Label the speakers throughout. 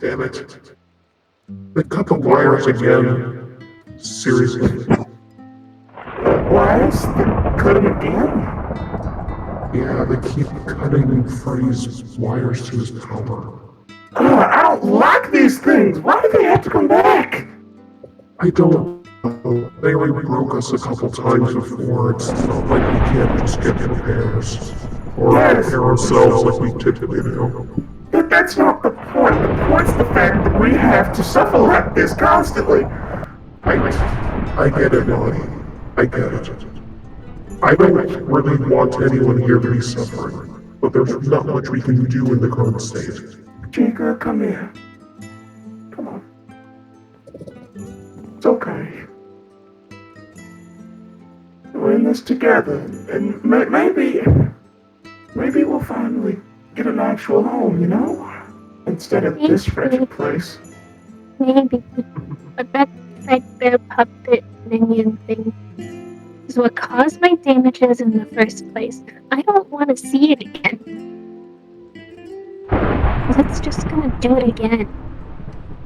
Speaker 1: Damn it. They cut the wires again. Seriously.
Speaker 2: Wires? They cut them again?
Speaker 1: Yeah, they keep cutting Freddy's wires to his power.
Speaker 2: I don't like these things. Why do they have to come back?
Speaker 1: I don't know. They already broke us a couple times before. It's not like we can't just get repairs. Or repair ourselves like we typically do.
Speaker 2: But that's not the point. The point's the fact that we have to suffer like this constantly.
Speaker 1: I get it, Molly. I get it. I don't really want anyone here to be suffering, but there's not much we can do in the current state.
Speaker 2: Chica, come here. Come on. It's okay. We're in this together, and maybe we'll finally get an actual home, you know? Instead of this wretched place.
Speaker 3: Maybe. But that Fredbear puppet minion thing is what caused my damages in the first place. I don't want to see it again. It's just gonna do it again.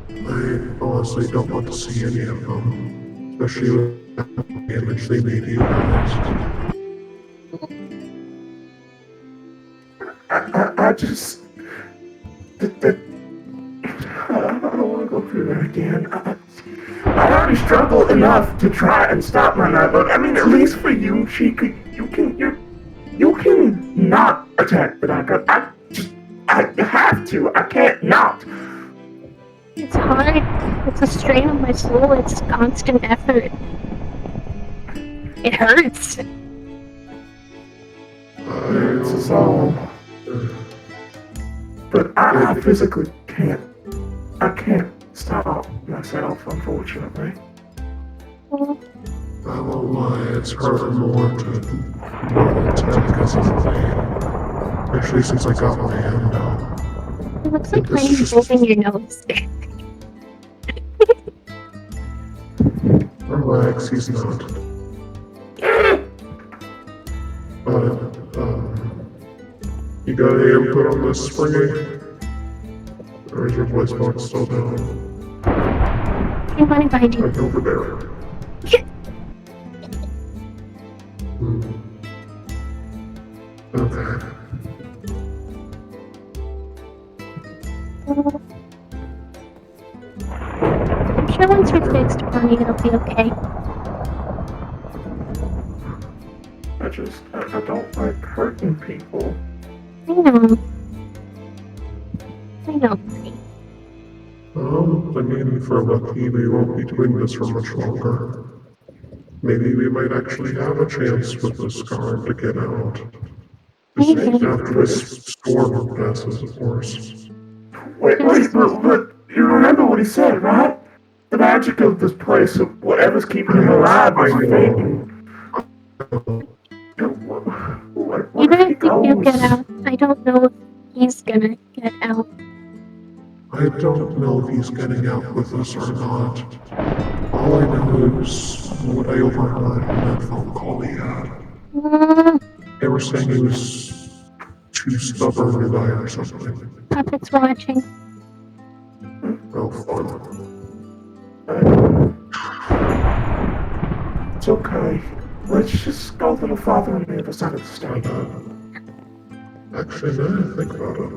Speaker 1: I honestly don't want to see any of them, especially with the damage they made you guys.
Speaker 2: I just... I don't want to go through that again. I already struggled enough to try and stop my nightmare. I mean, at least for you, Chica, you can not attack the nightmare. I have to. I can't not.
Speaker 3: It's hard. It's a strain on my soul. It's constant effort. It hurts.
Speaker 2: It's a soul. But I physically can't. I can't stop myself, unfortunately.
Speaker 1: I won't lie, it's harder more to not attack because of pain. Especially since I got my hand out.
Speaker 3: It looks like Freddy's holding your nose.
Speaker 1: Relax, he's not. You got any input on this, Springy? Or is your voice box still down?
Speaker 3: I'm running behind you.
Speaker 1: Right over there. Okay.
Speaker 3: I'm sure once we're fixed, Bonnie, it'll be okay.
Speaker 2: I don't like hurting people.
Speaker 3: I know. I know, Bonnie.
Speaker 1: I mean, for lucky, we won't be doing this for much longer. Maybe we might actually have a chance with this scar to get out. Just after this storm passes, of course.
Speaker 2: Wait, but you remember what he said, right? The magic of this place, of whatever's keeping him alive, is fading.
Speaker 3: Even if we do get out, I don't know if he's gonna get out.
Speaker 1: I don't know if he's getting out with us or not. All I know is what I overheard in that phone call he had. They were saying he was too stubborn to die or something.
Speaker 3: Puppet's watching.
Speaker 1: Oh, fun.
Speaker 2: It's okay. Let's just go a little farther on the other side of the stage.
Speaker 1: Actually, now I think about it.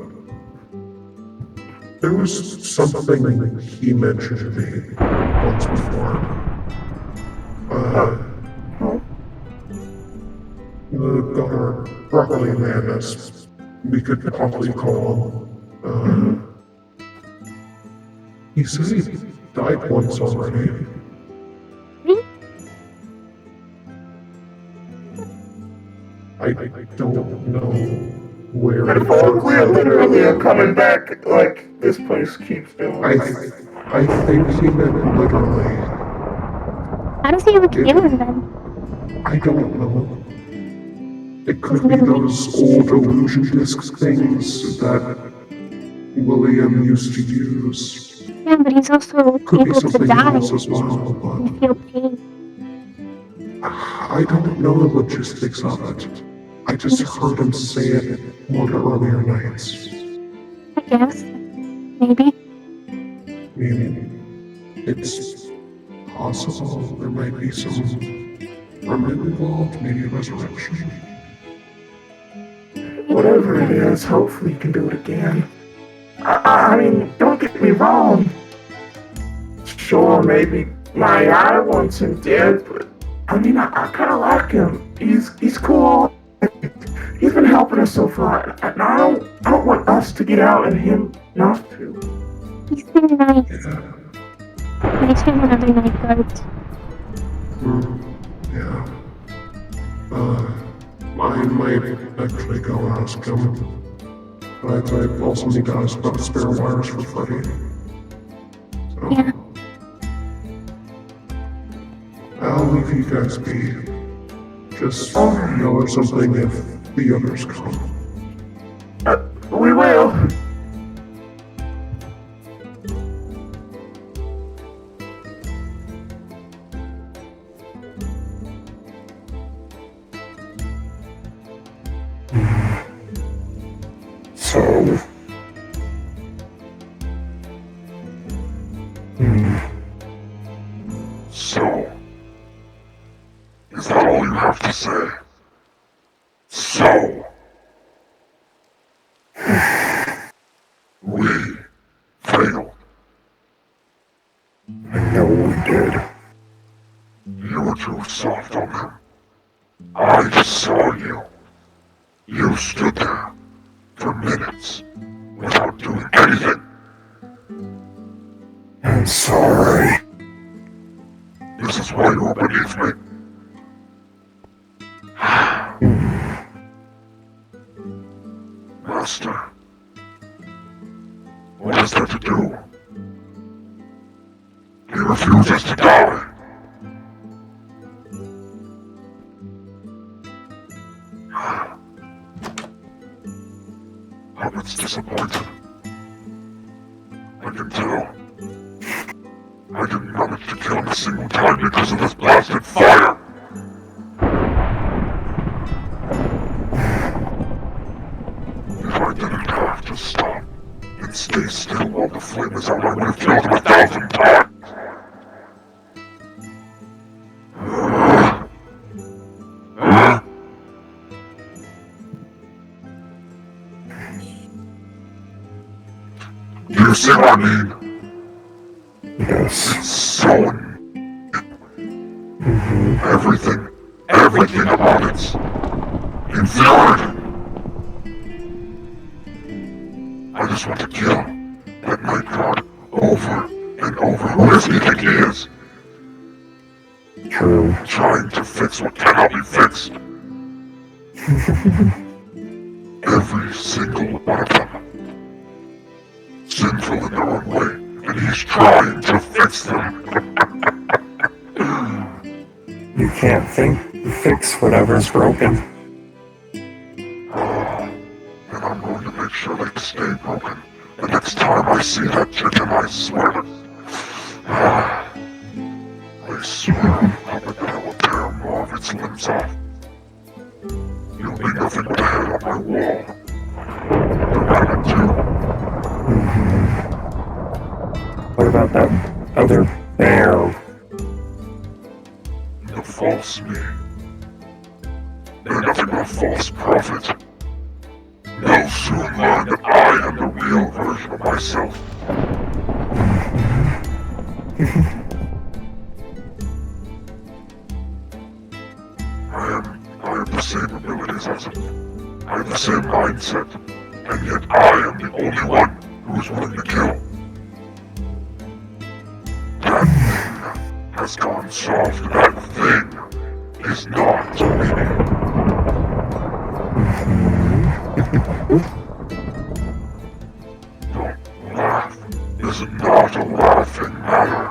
Speaker 1: There was something he mentioned to me once before. The governor, Broccoli Man, as we could probably call him. He said he died once already. I don't know where.
Speaker 2: Metaphorically or literally are coming back like this place keeps doing.
Speaker 1: I think he meant literally.
Speaker 3: How does he have a killer then?
Speaker 1: I don't know. It could be those old illusion disc things that William used to use.
Speaker 3: Yeah, but he's also
Speaker 1: Could be
Speaker 3: able to
Speaker 1: something
Speaker 3: die
Speaker 1: else as well, but
Speaker 3: and feel pain.
Speaker 1: I don't know the logistics of it. I just heard him say it one of the earlier nights.
Speaker 3: I guess. Maybe.
Speaker 1: mean, it's possible there might be some remnant involved, maybe a resurrection.
Speaker 2: Whatever it is, hopefully you can do it again. I mean, don't get me wrong. Sure, maybe my eye wants him dead, but I mean, I kind of like him. He's cool. He's been helping us so far, and I don't want us to get out and him not to.
Speaker 3: He's been nice.
Speaker 1: Yeah.
Speaker 3: Nice to have another night guard.
Speaker 1: Yeah. I might actually go ask him. But I also need to ask about the spare wires for Freddy. So,
Speaker 3: Yeah.
Speaker 1: I'll leave you guys be. Just yell or something if the others come.
Speaker 2: We will.
Speaker 4: So...
Speaker 1: So, is that all you have to say? So, we failed.
Speaker 4: I know we did.
Speaker 1: You were too soft on him. I just saw you. You stood there for minutes without doing anything.
Speaker 4: I'm sorry.
Speaker 1: This is why you were beneath me. Master, what is there to do? He refuses to die. Puppet's disappointed. I can tell. I didn't manage to kill him a single time because of this blasted fire! If I didn't have to stop and stay still while the flame is out, I would have killed him 1,000 times! Do you see what I mean?
Speaker 4: Yes.
Speaker 1: It's so everything about it's infuriating. I just want to kill that night god over and over. Who does he think he is?
Speaker 4: True.
Speaker 1: Trying to fix what cannot be fixed. Every single one of them. Sinful in their own way, and he's trying to fix them.
Speaker 4: You can't fix whatever's broken.
Speaker 1: And I'm going to make sure they stay broken. The next time I see that chicken, I swear to... I swear, Papa, that I will tear more of its limbs off. You'll be nothing but a head on my wall. The rabbit, too.
Speaker 4: What about that other bear?
Speaker 1: The false me. They're nothing but a false prophet. They'll soon learn that I am the real version of myself. I have the same abilities as him. I have the same mindset. And yet I am the only one who is willing to kill. That thing has gone soft. That thing is not me. Don't laugh. This is not a laughing matter.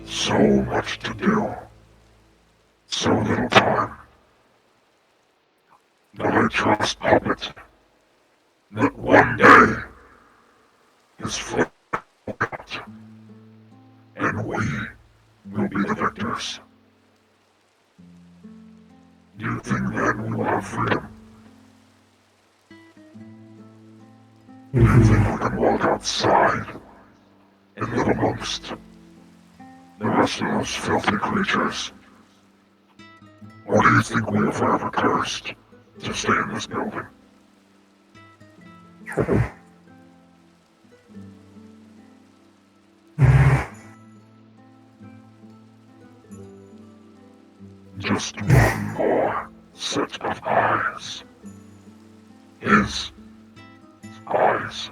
Speaker 1: So much to do. So little time. But I trust Puppet that one day his foot will cut, and we will be the victors. Do you think then we will have freedom? Do you think we can walk outside and live amongst the rest of those filthy creatures? Or do you think we are forever cursed to stay in this building? Just one more set of eyes. His eyes.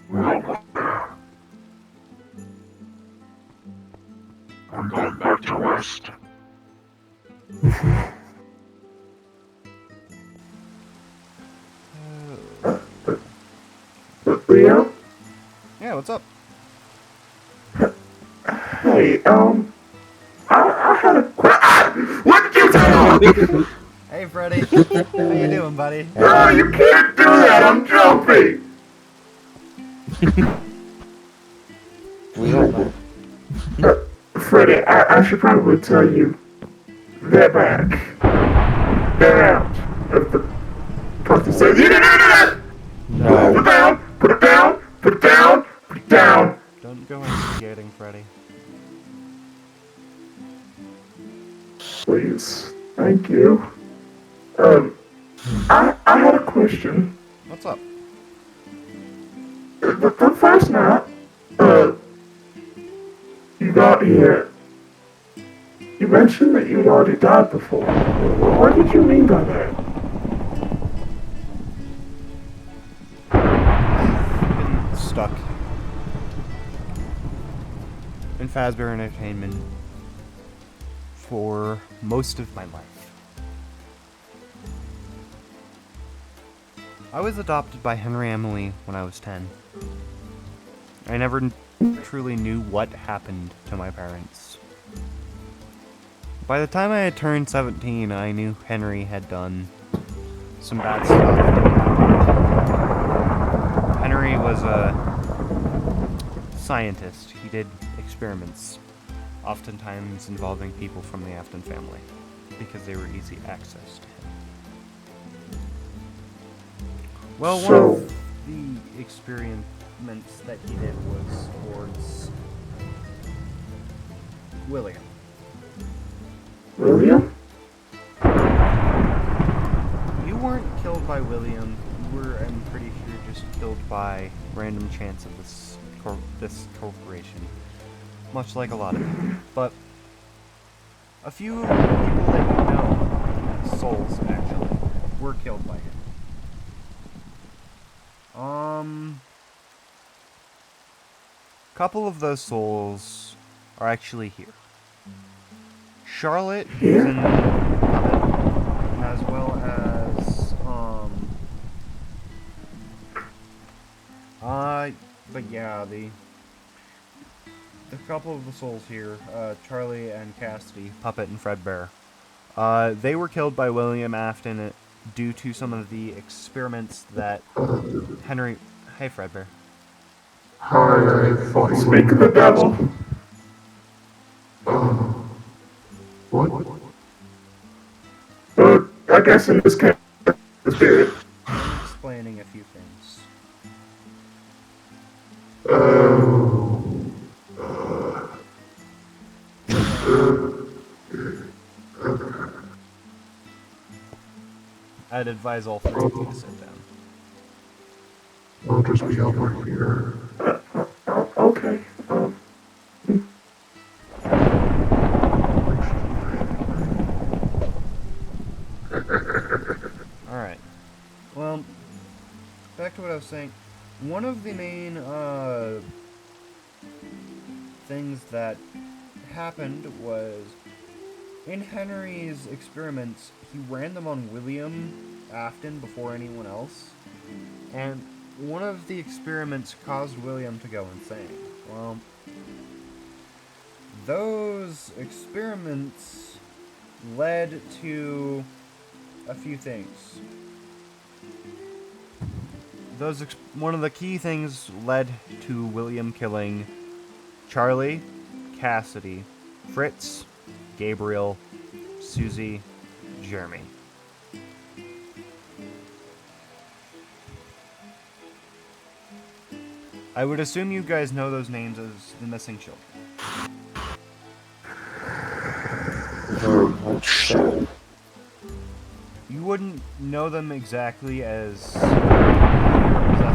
Speaker 1: We're almost there. I'm going back to rest.
Speaker 2: Leo?
Speaker 5: Yeah, what's up?
Speaker 2: Hey, I had a question. What did you do?
Speaker 5: Hey, Freddy. How you doing, buddy?
Speaker 2: No, you can't do that. I'm jumping.
Speaker 4: We all know.
Speaker 2: Freddy, I should probably tell you. They're back. They're out of the process. You didn't do that!
Speaker 4: No.
Speaker 2: Put it down! Put it down! Put it down! Put it down!
Speaker 5: Don't go instigating, Freddy.
Speaker 2: Please. Thank you. I had a question.
Speaker 5: What's up?
Speaker 2: The first night, you got here, you mentioned that you'd already died before. What did you mean by that?
Speaker 5: I've been stuck in Fazbear Entertainment for most of my life. I was adopted by Henry Emily when I was 10. I never truly knew what happened to my parents. By the time I had turned 17, I knew Henry had done some bad stuff. Henry was a scientist. He did experiments, oftentimes involving people from the Afton family, because they were easy access to him. Well, one of the experiments that he did was towards William.
Speaker 2: William?
Speaker 5: You weren't killed by William. You were, I'm pretty sure, just killed by random chance of this corporation. Much like a lot of people. But a few people that you know, souls actually, were killed by him. Couple of those souls are actually here. Charlotte is in Puppet, as well as, but yeah, the couple of the souls here, Charlie and Cassidy, Puppet and Fredbear, they were killed by William Afton due to some of the experiments that Henry... Hey, Fredbear.
Speaker 1: Hi, I thought you
Speaker 2: Speak of the devil.
Speaker 1: What?
Speaker 2: I guess in this case, the spirit.
Speaker 5: I'm explaining a few things. I'd advise all three of you to sit down.
Speaker 1: I'll just be over here.
Speaker 2: Okay.
Speaker 5: Alright. Well, back to what I was saying. One of the main, things that happened was, in Henry's experiments, he ran them on William Afton before anyone else, and one of the experiments caused William to go insane. Well, those experiments led to a few things. One of the key things led to William killing Charlie, Cassidy, Fritz, Gabriel, Susie, Jeremy. I would assume you guys know those names as the missing children.
Speaker 4: Very much so.
Speaker 5: You wouldn't know them exactly as possessed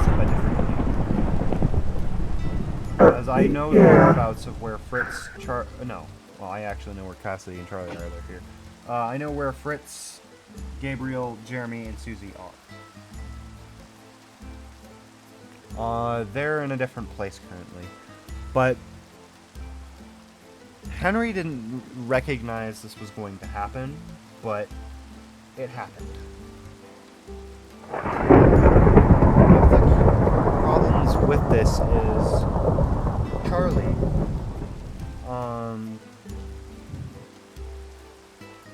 Speaker 5: by different people. As I know the whereabouts of where Fritz, I actually know where Cassidy and Charlie are. They're here. I know where Fritz, Gabriel, Jeremy, and Susie are. They're in a different place currently. But Henry didn't recognize this was going to happen, but it happened. One of the problems with this is Charlie,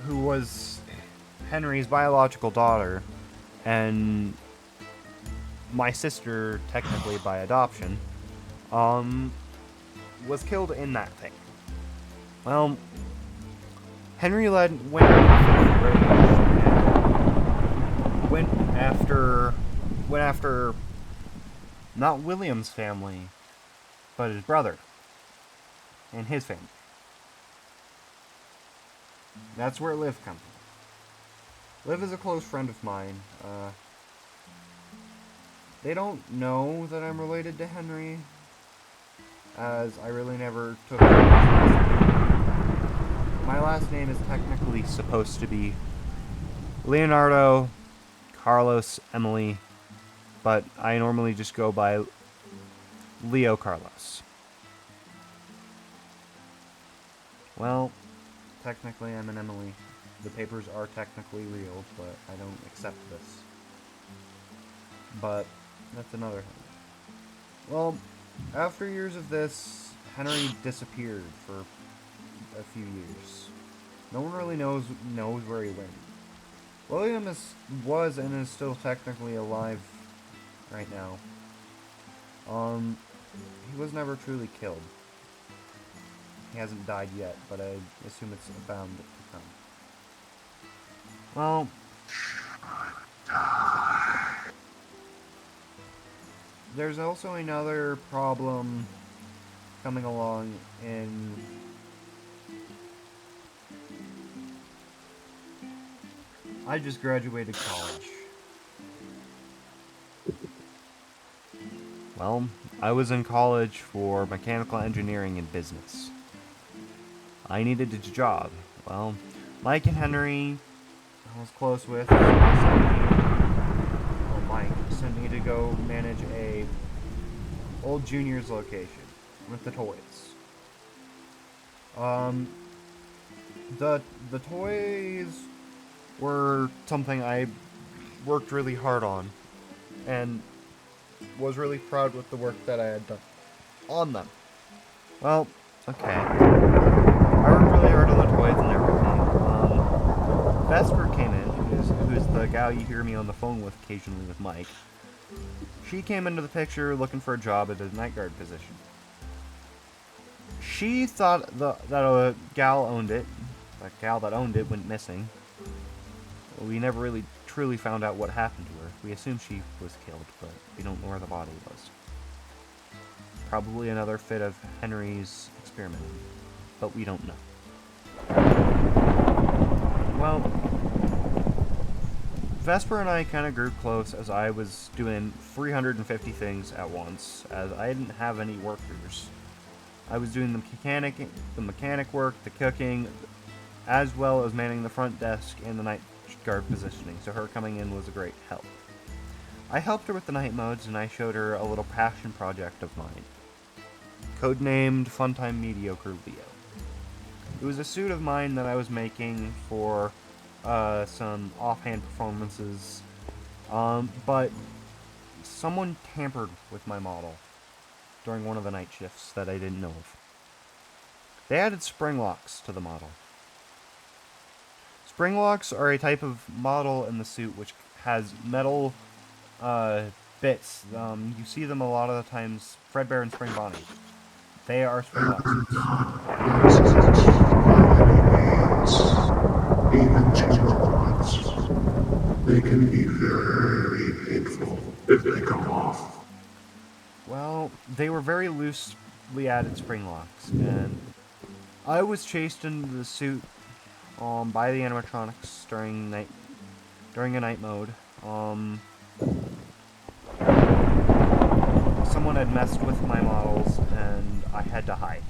Speaker 5: who was Henry's biological daughter, and my sister, technically by adoption, was killed in that thing. Well, Henry went after not William's family, but his brother and his family. That's where Liv comes from. Liv is a close friend of mine. They don't know that I'm related to Henry, as I really never took it. My last name is technically supposed to be Leonardo, Carlos, Emily, but I normally just go by Leo Carlos. Well, technically I'm an Emily. The papers are technically real, but I don't accept this. But that's another thing. Well, after years of this, Henry disappeared for a few years. No one really knows where he went. William was and is still technically alive right now. He was never truly killed. He hasn't died yet, but I assume it's bound to come. Well, there's also another problem coming along in I just graduated college. Well, I was in college for mechanical engineering and business. I needed a job. Well, Mike and Henry, I was close with, Mike sent me to go manage a old juniors location with the toys. The toys were something I worked really hard on, and was really proud with the work that I had done on them. Well, okay. I worked really hard on the toys and everything. Vesper came in, who's the gal you hear me on the phone with occasionally with Mike. She came into the picture looking for a job at a night guard position. She thought that a gal owned it. The gal that owned it went missing. We never really truly found out what happened to her. We assume she was killed, but we don't know where the body was. Probably another fit of Henry's experimenting, but we don't know. Well, Vesper and I kind of grew close as I was doing 350 things at once, as I didn't have any workers. I was doing the mechanic work, the cooking, as well as manning the front desk and the night guard positioning, so her coming in was a great help. I helped her with the night modes, and I showed her a little passion project of mine, codenamed Funtime Mediocre Leo. It was a suit of mine that I was making for some offhand performances, but someone tampered with my model during one of the night shifts that I didn't know of. They added spring locks to the model. Spring locks are a type of model in the suit which has metal bits. You see them a lot of the times, Fredbear and Spring Bonnie. They are spring locks.
Speaker 1: Even tingle ones. They can be very painful if they come off.
Speaker 5: Well, they were very loosely added spring locks, and I was chased into the suit by the animatronics during a night mode. Someone had messed with my models, and I had to hide.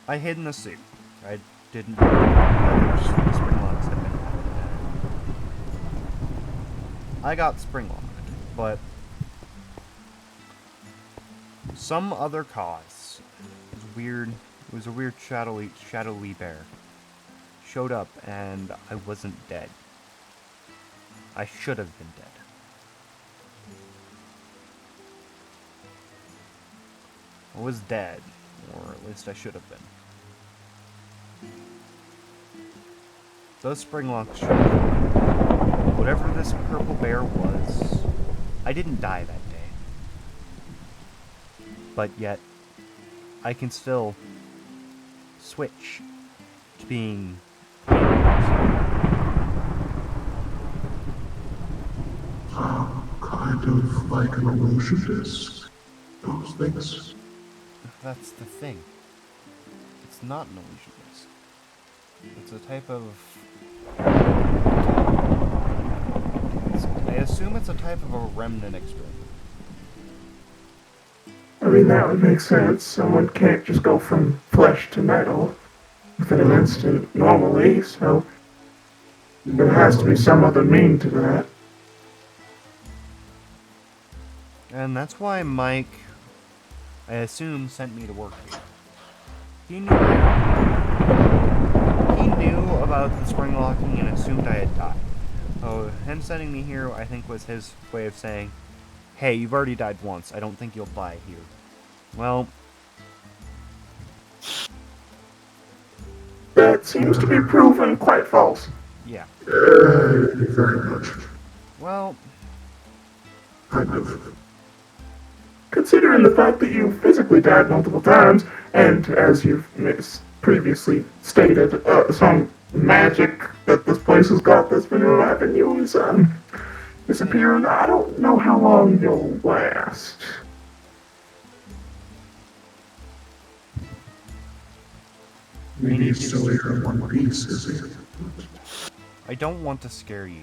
Speaker 5: I hid in the suit. I didn't know that the spring locks had been added. I got spring locked, but some other cause. It was weird. It was a weird shadowy bear. Showed up, and I wasn't dead. I should have been dead. I was dead, or at least I should have been. Those spring locks showed up. Whatever this purple bear was, I didn't die that day. But yet, I can still switch to being
Speaker 1: Kind of like an illusionist. Those things.
Speaker 5: That's the thing. It's not an illusionist. It's a type of... I assume it's a type of a remnant experiment.
Speaker 2: I mean, that would make sense. Someone can't just go from flesh to metal within an instant normally, so there has to be some other meaning to that.
Speaker 5: And that's why Mike, I assume, sent me to work here. He knew about the spring locking and assumed I had died. So him sending me here, I think, was his way of saying, hey, you've already died once. I don't think you'll die here. Well,
Speaker 2: That seems to be proven quite false.
Speaker 5: yeah.
Speaker 1: Very much.
Speaker 5: Well,
Speaker 1: Kind of.
Speaker 2: Considering the fact that you physically died multiple times, and as you've previously stated, some magic that this place has got that's been reviving you is disappearing, I don't know how long you'll last.
Speaker 1: Maybe he's still here in one piece, is he?
Speaker 5: I don't want to scare you,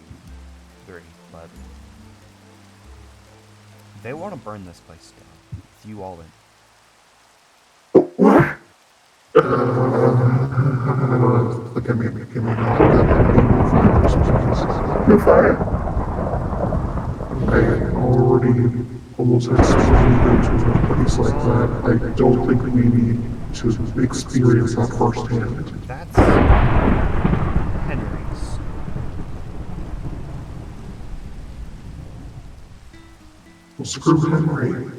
Speaker 5: three, but they want to burn this place down. With you all in.
Speaker 2: What?
Speaker 1: Give me not.
Speaker 2: You're fired.
Speaker 1: I already almost explained it to a place like that. I don't think we need to experience that firsthand.
Speaker 5: That's Henry's.
Speaker 1: Well, screw Henry.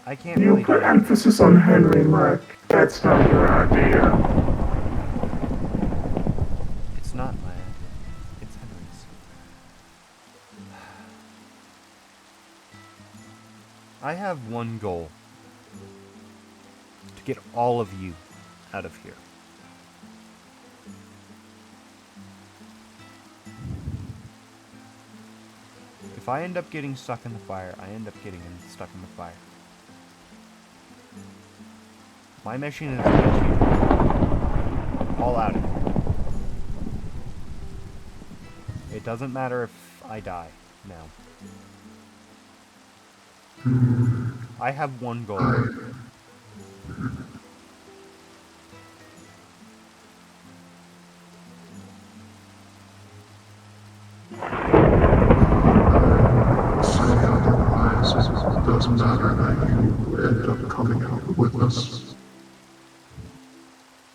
Speaker 5: I can't
Speaker 2: You
Speaker 5: really
Speaker 2: put
Speaker 5: do
Speaker 2: emphasis on Henry, Mark. That's not your idea.
Speaker 5: It's not my idea. It's Henry's. I have one goal. To get all of you out of here. If I end up getting stuck in the fire, I end up getting stuck in the fire. My mission is to get you all out of here. It doesn't matter if I die now. I have one goal.
Speaker 1: It doesn't matter that you end up coming out with us.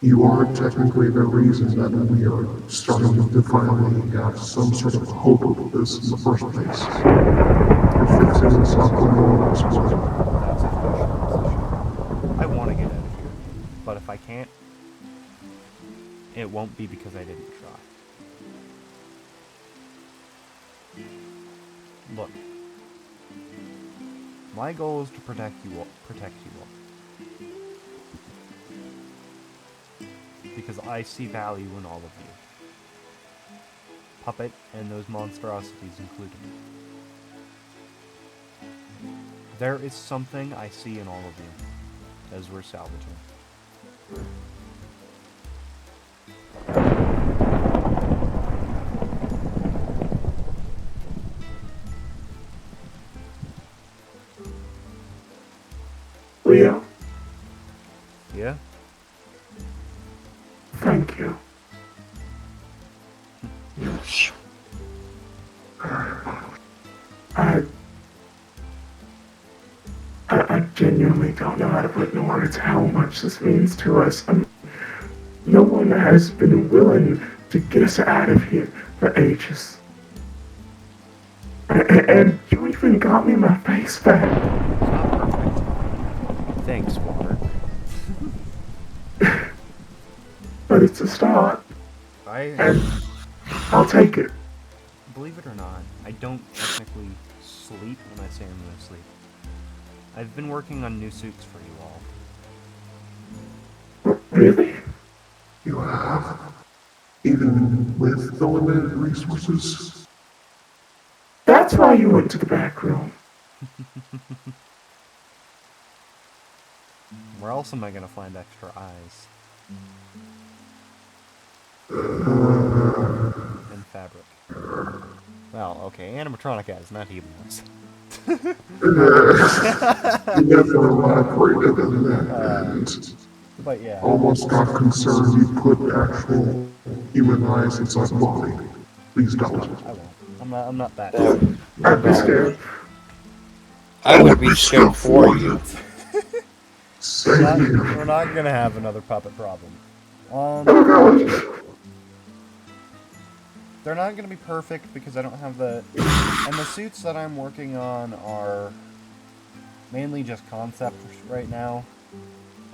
Speaker 1: You are technically the reason that we are starting to finally have some sort of hope of this in the first place. You're fixing this up when no one else would.
Speaker 5: That's a question. I want to get out of here, but if I can't, it won't be because I didn't try. Look, my goal is to protect you all. Because I see value in all of you. Puppet and those monstrosities included. There is something I see in all of you as we're salvaging.
Speaker 2: Leo,
Speaker 5: Yeah?
Speaker 2: thank you. I, I genuinely don't know how to put into words how much this means to us. No one has been willing to get us out of here for ages. And you even got me my face back.
Speaker 5: It's not perfect. Thanks, Water.
Speaker 2: But it's a start, and
Speaker 5: I
Speaker 2: I'll take it.
Speaker 5: believe it or not, I don't technically sleep when I say I'm gonna sleep. I've been working on new suits for you all.
Speaker 2: Really?
Speaker 1: You have, even with the limited resources.
Speaker 2: That's why you went to the back room.
Speaker 5: Where else am I gonna find extra eyes? And fabric. Well, okay, animatronic eyes, not human ones.
Speaker 1: You never elaborated on that, and
Speaker 5: But yeah.
Speaker 1: almost got concerned you put actual human eyes inside the body. Please don't.
Speaker 5: I won't. I'm not that.
Speaker 2: I'd be scared.
Speaker 4: I would be scared for you.
Speaker 1: Same here.
Speaker 5: We're not gonna have another puppet problem.
Speaker 2: Oh gosh.
Speaker 5: They're not gonna be perfect because I don't have the... And the suits that I'm working on are mainly just concept right now,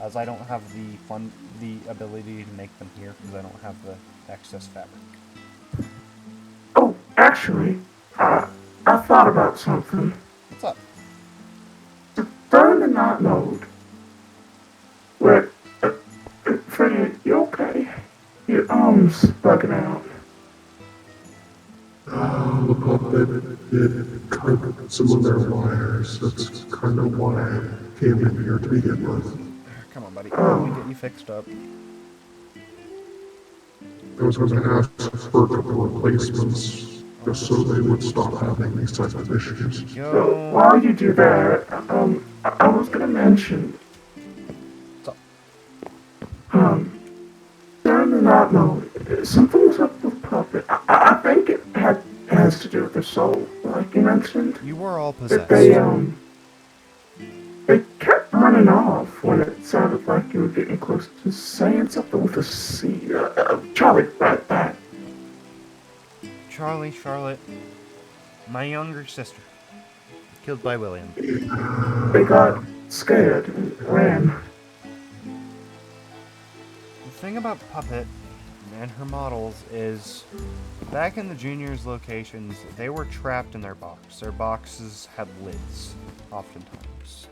Speaker 5: as I don't have the ability to make them here because I don't have the excess fabric.
Speaker 2: Oh, actually, I thought about something.
Speaker 5: What's up?
Speaker 2: During the night mode, where, Freddy, you okay? Your arm's bugging out.
Speaker 1: The puppet did cut some of their wires. That's kind of why I came in here to begin with.
Speaker 5: Come on, buddy. Let me get you fixed up.
Speaker 1: I was going to ask for a couple of replacements, just so they would stop having these types of issues.
Speaker 2: So,
Speaker 5: Yo.
Speaker 2: while you do that, I was gonna mention,
Speaker 5: What's up?
Speaker 2: during the night mode, something's up with Puppet. I think it has to do with the soul, like you mentioned.
Speaker 5: You were all
Speaker 2: That
Speaker 5: possessed.
Speaker 2: they kept running off when it sounded like you were getting close to saying something with a C. Charlie, right back.
Speaker 5: Charlie, Charlotte, my younger sister, killed by William.
Speaker 2: They got scared and ran.
Speaker 5: The thing about Puppet and her models is, back in the juniors' locations, they were trapped in their box. Their boxes had lids, oftentimes.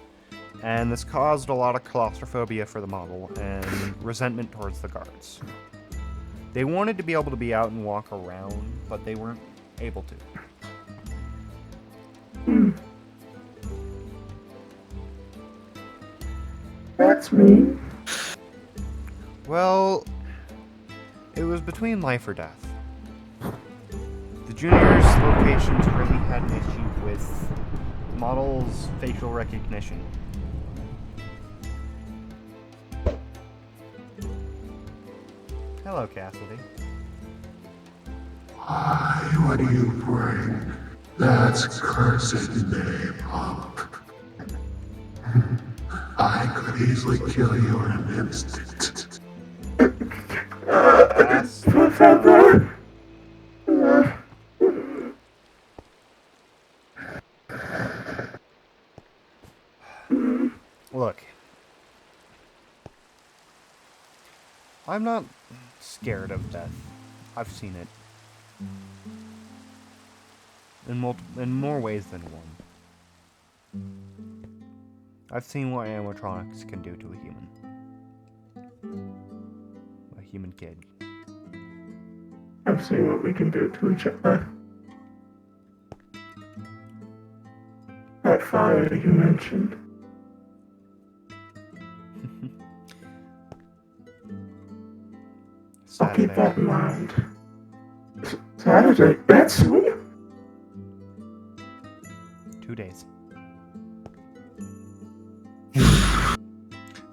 Speaker 5: And this caused a lot of claustrophobia for the model and resentment towards the guards. They wanted to be able to be out and walk around, but they weren't able to.
Speaker 2: That's mean.
Speaker 5: Well, it was between life or death. The juniors' locations really had an issue with the model's facial recognition. Hello, Cassidy.
Speaker 1: Why would you bring that cursed name up? I could easily kill you in an instant.
Speaker 5: Cass, look. I'm not scared of death. I've seen it. In more ways than one. I've seen what animatronics can do to a human. A human kid.
Speaker 2: I've seen what we can do to each other. that fire you mentioned. I'll keep that in mind. Saturday, that's sweet.
Speaker 5: 2 days.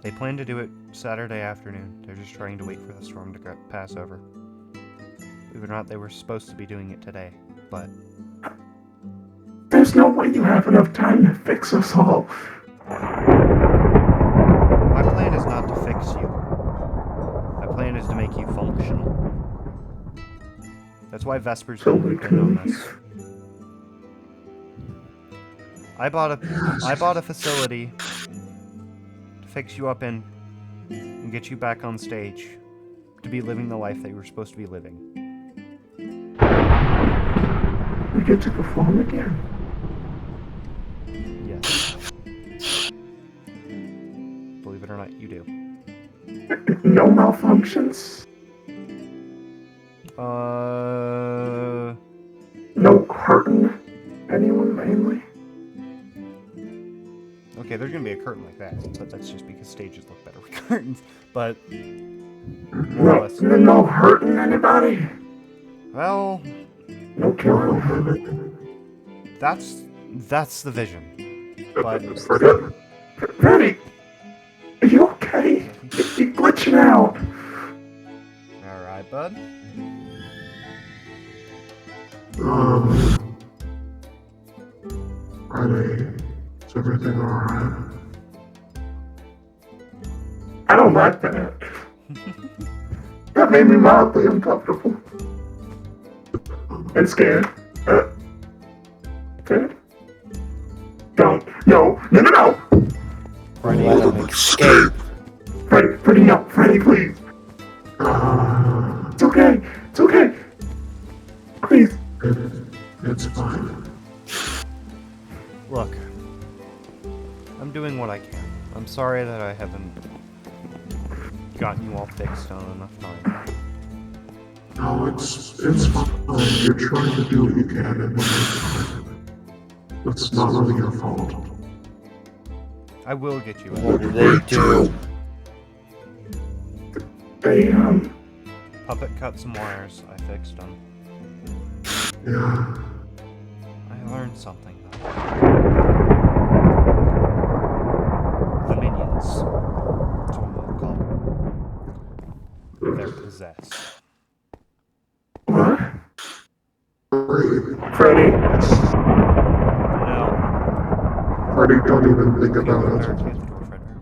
Speaker 5: They plan to do it Saturday afternoon. They're just trying to wait for the storm to pass over. Believe it or not, they were supposed to be doing it today, but...
Speaker 2: There's no way you have enough time to fix us all.
Speaker 5: My plan is not to fix you. My plan is to make you functional. That's why Vesper's been on this. I bought a facility to fix you up in and get you back on stage to be living the life that you were supposed to be living.
Speaker 2: We get to perform again.
Speaker 5: Yes. Believe it or not, you do.
Speaker 2: No malfunctions. No curtain. Anyone mainly?
Speaker 5: Okay, there's gonna be a curtain like that, but that's just because stages look better with curtains. But more or less.
Speaker 2: No hurting anybody.
Speaker 5: Well,
Speaker 2: No killing.
Speaker 5: that's the vision. But
Speaker 2: Freddy, are you okay? You're glitching out.
Speaker 5: all right, bud.
Speaker 1: Friday, is everything alright?
Speaker 2: I don't like that. That made me mildly uncomfortable. And scared. Scared? Don't. No.
Speaker 4: Freddy, let him escape.
Speaker 2: Freddy, no. Freddy, please. It's okay. Please.
Speaker 1: It's fine.
Speaker 5: Look, I'm doing what I can. I'm sorry that I haven't gotten you all fixed on enough time.
Speaker 1: No, it's fine. You're trying to do what you can in the meantime. It's not really your fault.
Speaker 5: I will get you
Speaker 4: What
Speaker 5: out.
Speaker 4: did they do?
Speaker 2: They,
Speaker 5: Puppet cut some wires. I fixed them.
Speaker 1: Yeah.
Speaker 5: I learned something though. The minions. That's what we'll call them. They're possessed.
Speaker 2: what?
Speaker 1: Freddy,
Speaker 2: Freddy.
Speaker 5: No.
Speaker 1: Freddy, don't even think
Speaker 5: Okay,
Speaker 1: about
Speaker 5: well,
Speaker 1: it.
Speaker 5: barricade the door, Fredbear.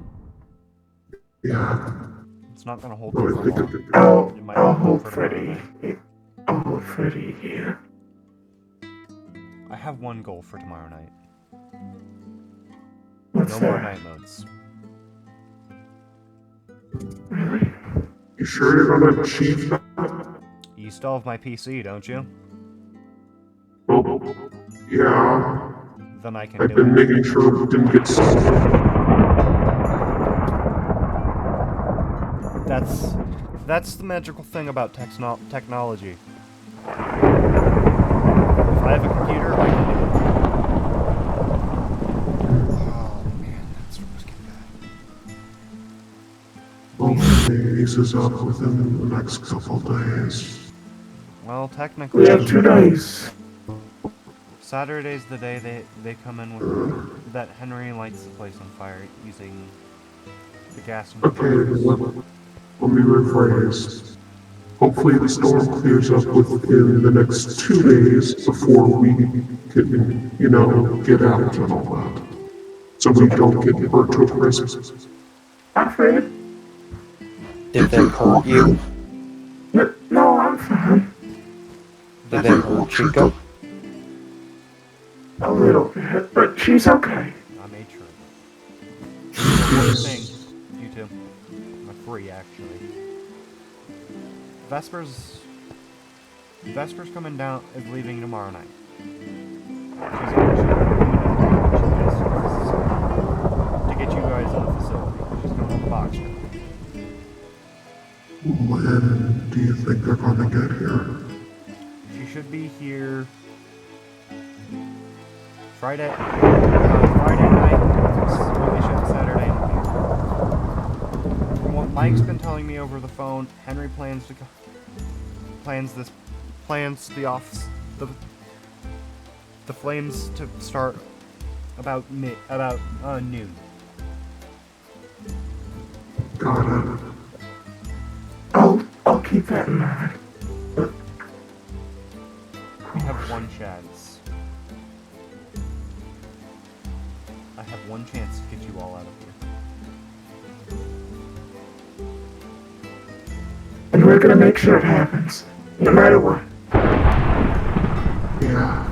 Speaker 1: Yeah.
Speaker 5: It's not gonna hold
Speaker 1: No,
Speaker 5: you
Speaker 1: I
Speaker 5: for
Speaker 1: think
Speaker 5: long.
Speaker 1: it,
Speaker 5: It might
Speaker 2: I'll
Speaker 5: not
Speaker 2: hold
Speaker 5: for
Speaker 2: Freddy.
Speaker 5: tomorrow.
Speaker 2: I'll hold Freddy here.
Speaker 5: I have one goal for tomorrow night.
Speaker 2: What's
Speaker 5: No
Speaker 2: that?
Speaker 5: more night modes.
Speaker 2: Really?
Speaker 1: you sure you're gonna achieve that?
Speaker 5: You still have my PC, don't you?
Speaker 1: Well, yeah.
Speaker 5: Then I can
Speaker 1: I've
Speaker 5: do
Speaker 1: been
Speaker 5: it.
Speaker 1: making sure we didn't get stolen.
Speaker 5: That's the magical thing about technology. If I have a computer, I can do it. Oh man, that's what's getting bad.
Speaker 1: Hopefully, eases up within the next couple days.
Speaker 5: Well,
Speaker 2: We
Speaker 5: technically,
Speaker 2: have 2 days.
Speaker 5: Saturday's the day they come in with that Henry lights the place on fire using the gas and
Speaker 1: Okay, let me rephrase. Hopefully the storm clears up within the next 2 days before we can, get out and all that. So we don't get burnt to a crisp.
Speaker 2: Alfred?
Speaker 4: Did they hurt you?
Speaker 2: No, I'm fine.
Speaker 4: Did they hurt Chica?
Speaker 2: A little bit, but she's okay.
Speaker 5: I made sure of it. One more thing, you two. I'm free, actually. Vesper's coming down, is leaving tomorrow night. She's coming down to get you guys in the facility. She's going on the box trip.
Speaker 1: When do you think they're gonna get here?
Speaker 5: She should be here Friday night, early shift Saturday night. From what Mike's been telling me over the phone, Henry plans the flames to start about noon.
Speaker 1: Got it.
Speaker 2: I'll keep that in mind.
Speaker 5: We have one chance. I have one chance to get you all out of here.
Speaker 2: And we're gonna make sure it happens, no matter what.
Speaker 1: Yeah.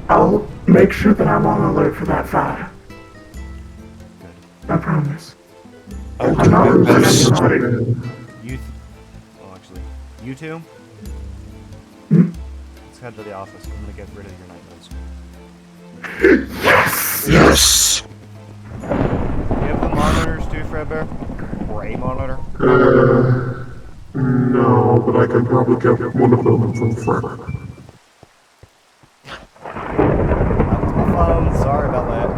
Speaker 2: I'll make sure that I'm on alert for that fire. I promise.
Speaker 4: I'll
Speaker 2: I'm not
Speaker 4: do my
Speaker 2: losing
Speaker 4: best.
Speaker 2: anybody.
Speaker 5: Actually, you two?
Speaker 2: Hmm?
Speaker 5: Let's head to the office. I'm gonna get rid of your night modes.
Speaker 2: Yes!
Speaker 4: Yes!
Speaker 5: You have the monitors too, Fredbear? Or a monitor?
Speaker 1: No, but I can probably get one of them from Fred.
Speaker 5: That was my phone. Sorry about that.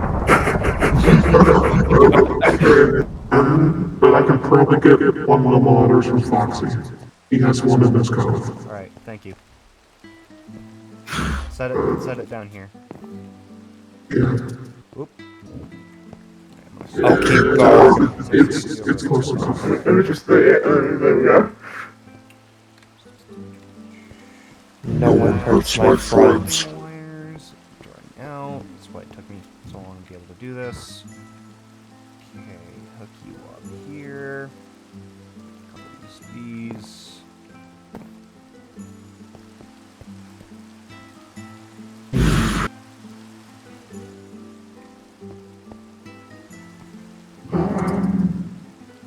Speaker 1: But I can probably get one of the monitors from Foxy. He has one in his cove.
Speaker 5: Alright, thank you. Set it down here.
Speaker 1: Yeah.
Speaker 5: Oop.
Speaker 4: I'll keep guard.
Speaker 1: It's close enough.
Speaker 2: Let me just there we go.
Speaker 4: No one hurts my friends.
Speaker 5: Wires drawing out. That's why it took me so long to be able to do this. Okay, hook you up here. Couple USBs.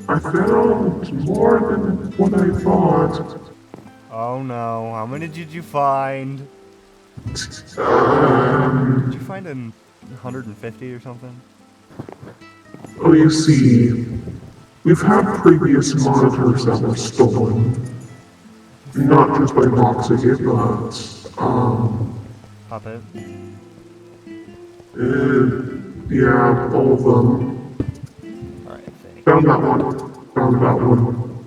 Speaker 1: I found more than what I thought.
Speaker 5: Oh no, how many did you find? Did you find 150 or something?
Speaker 1: Oh, you see, we've had previous monitors that were stolen. Not just by Foxy, but,
Speaker 5: Puppet.
Speaker 1: yeah, all of them.
Speaker 5: Alright, thank
Speaker 1: Found that one. Found that one.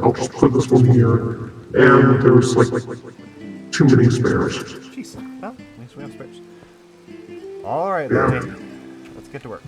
Speaker 1: I'll just put this one here. And there's like too many spares.
Speaker 5: Jeez. Well, at least we have spares. Alright, Lenny. Let's get to work.